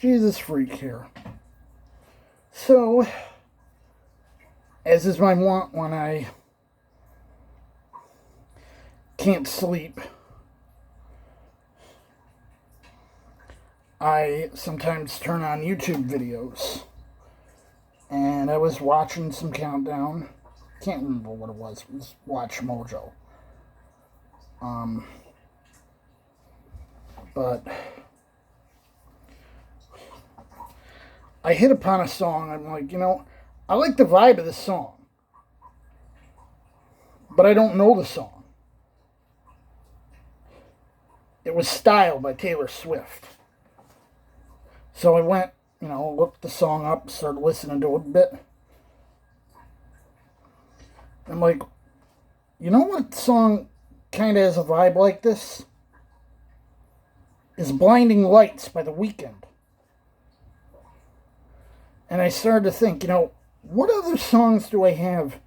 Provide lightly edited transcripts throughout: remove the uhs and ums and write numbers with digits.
Jesus freak here. So, as is my wont when I can't sleep, I sometimes turn on YouTube videos. And I was watching some countdown. Can't remember what it was. It was Watch Mojo. But I hit upon a song. I'm like, I like the vibe of this song, but I don't know the song. It was Style by Taylor Swift. So I went, looked the song up, started listening to it a bit. I'm like, you know what song kind of has a vibe like this? Is Blinding Lights by The Weeknd. And I started to think, what other songs do I have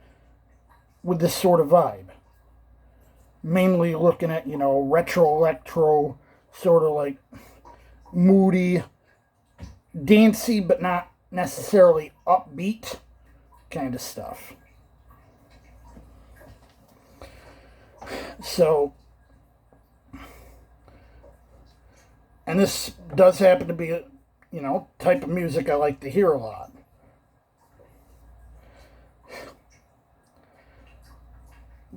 with this sort of vibe? Mainly looking at, retro electro, sort of like moody, dancey, but not necessarily upbeat kind of stuff. So, and this does happen to be a, type of music I like to hear a lot.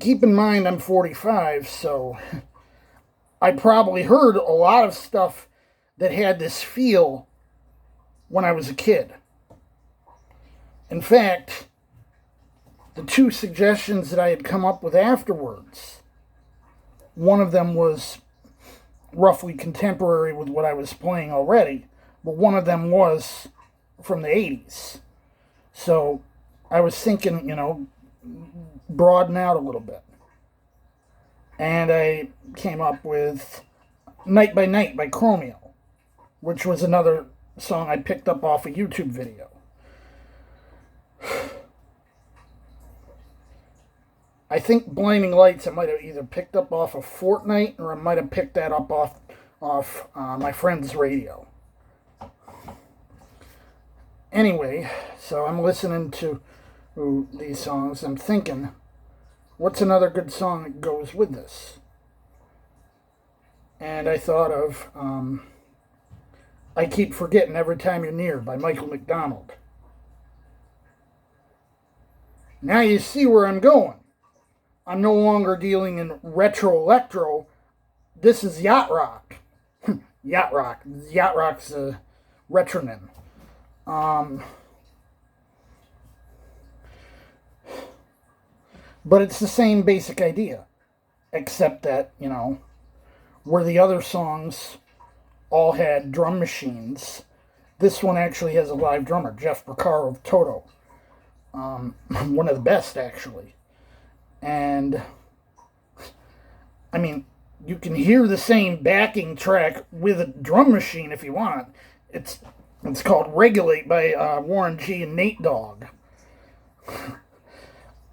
Keep in mind I'm 45, so I probably heard a lot of stuff that had this feel when I was a kid. In fact, the two suggestions that I had come up with afterwards, one of them was roughly contemporary with what I was playing already, but one of them was from the 80s. So I was thinking, broaden out a little bit. And I came up with Night by Night by Chromeo, which was another song I picked up off a YouTube video. I think Blinding Lights I might have either picked up off of Fortnite or I might have picked that up off my friend's radio. Anyway, so I'm listening to these songs. I'm thinking, what's another good song that goes with this? And I thought of I Keep Forgetting Every Time You're Near by Michael McDonald. Now you see where I'm going. I'm no longer dealing in retro electro. This is yacht rock. Yacht rock. Yacht rock's a retronym. But it's the same basic idea. Except that, where the other songs all had drum machines, this one actually has a live drummer, Jeff Porcaro of Toto. One of the best, actually. And, I mean, you can hear the same backing track with a drum machine if you want. It's called Regulate by Warren G and Nate Dogg.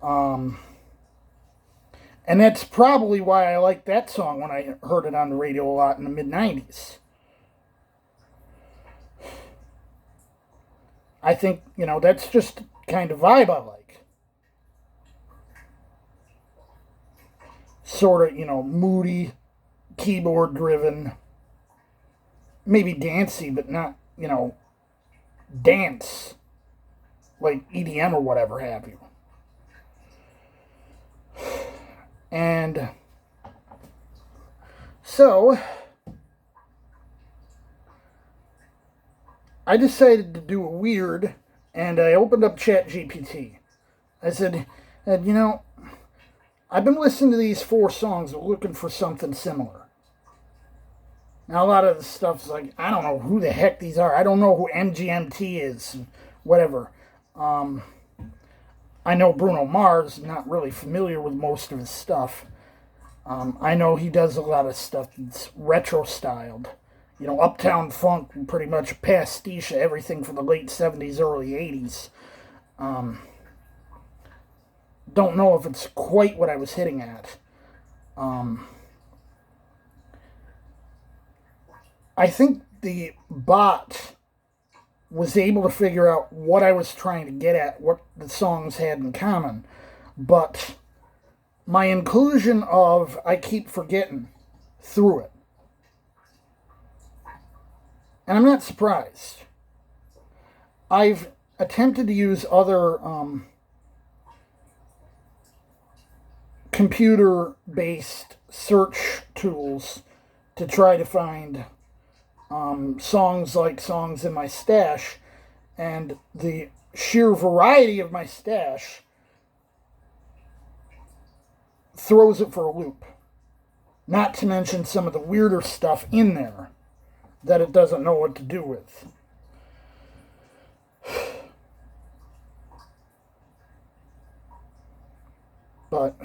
And that's probably why I liked that song when I heard it on the radio a lot in the mid-90s. I think, that's just the kind of vibe I like. Sort of, moody, keyboard-driven, maybe dancey, but not, dance, like EDM or whatever have you. And so, I decided to do a weird, and I opened up ChatGPT. I said, I've been listening to these 4 songs and looking for something similar. Now, a lot of the stuff's like, I don't know who the heck these are. I don't know who MGMT is, whatever. I know Bruno Mars, not really familiar with most of his stuff. I know he does a lot of stuff that's retro-styled. Uptown Funk, pretty much pastiche everything from the late 70s, early 80s. Don't know if it's quite what I was hitting at. I think the bot was able to figure out what I was trying to get at, what the songs had in common. But my inclusion of I Keep Forgetting threw it. And I'm not surprised. I've attempted to use other computer-based search tools to try to find songs like Songs in My Stash, and the sheer variety of my stash throws it for a loop. Not to mention some of the weirder stuff in there that it doesn't know what to do with. But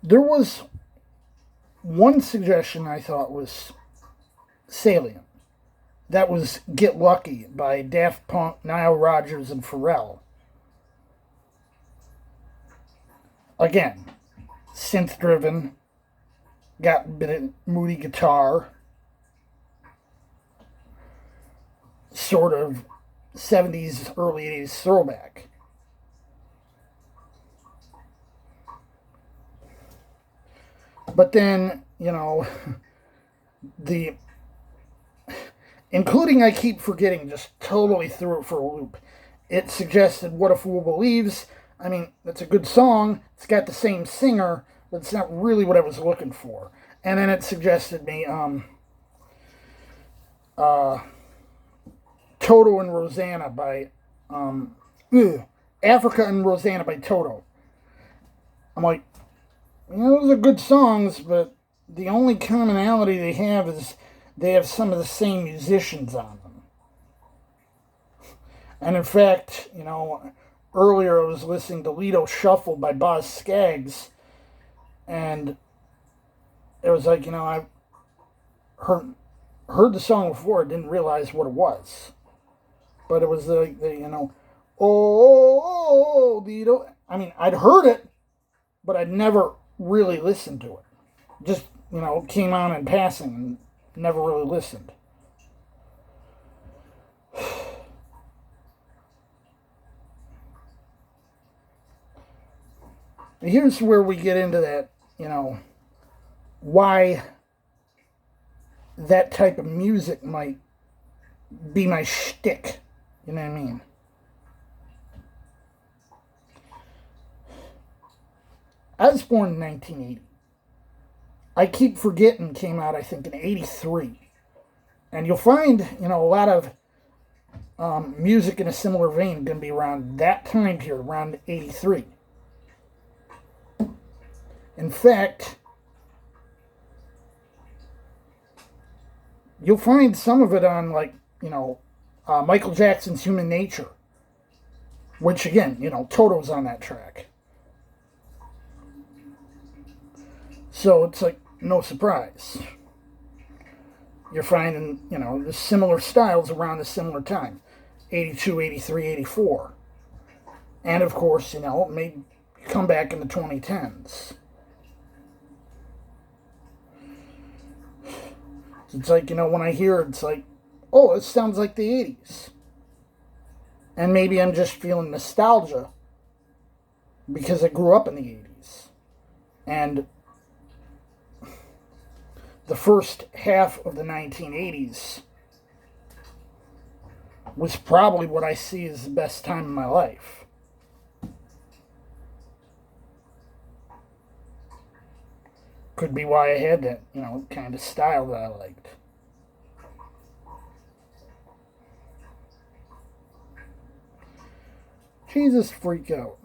there was one suggestion I thought was salient. That was Get Lucky by Daft Punk, Nile Rodgers, and Pharrell. Again, synth-driven, got a bit of moody guitar, sort of 70s, early 80s throwback. But then, the including I Keep Forgetting just totally threw it for a loop. It suggested What a Fool Believes. I mean, that's a good song. It's got the same singer, but it's not really what I was looking for. And then it suggested me Toto and Rosanna by Africa and Rosanna by Toto. I'm like, those are good songs, but the only commonality they have is they have some of the same musicians on them. And in fact, earlier I was listening to Lido Shuffle by Boz Scaggs, and it was like, I heard the song before, I didn't realize what it was. But it was like, oh, Lido. I mean, I'd heard it, but I'd never really listened to it. Just, came on in passing and never really listened. Here's where we get into that, why that type of music might be my shtick. You know what I mean? I was born in 1980. I Keep Forgetting came out, I think, in 83. And you'll find, a lot of music in a similar vein going to be around that time period, around 83. In fact, you'll find some of it on, Michael Jackson's Human Nature. Which, again, Toto's on that track. So it's like no surprise. You're finding, the similar styles around a similar time. 82, 83, 84. And of course, it may come back in the 2010s. It's like, when I hear it, it's like, oh, it sounds like the 80s. And maybe I'm just feeling nostalgia because I grew up in the 80s. And the first half of the 1980s was probably what I see as the best time in my life. Could be why I had that, kind of style that I liked. Jesus freak out.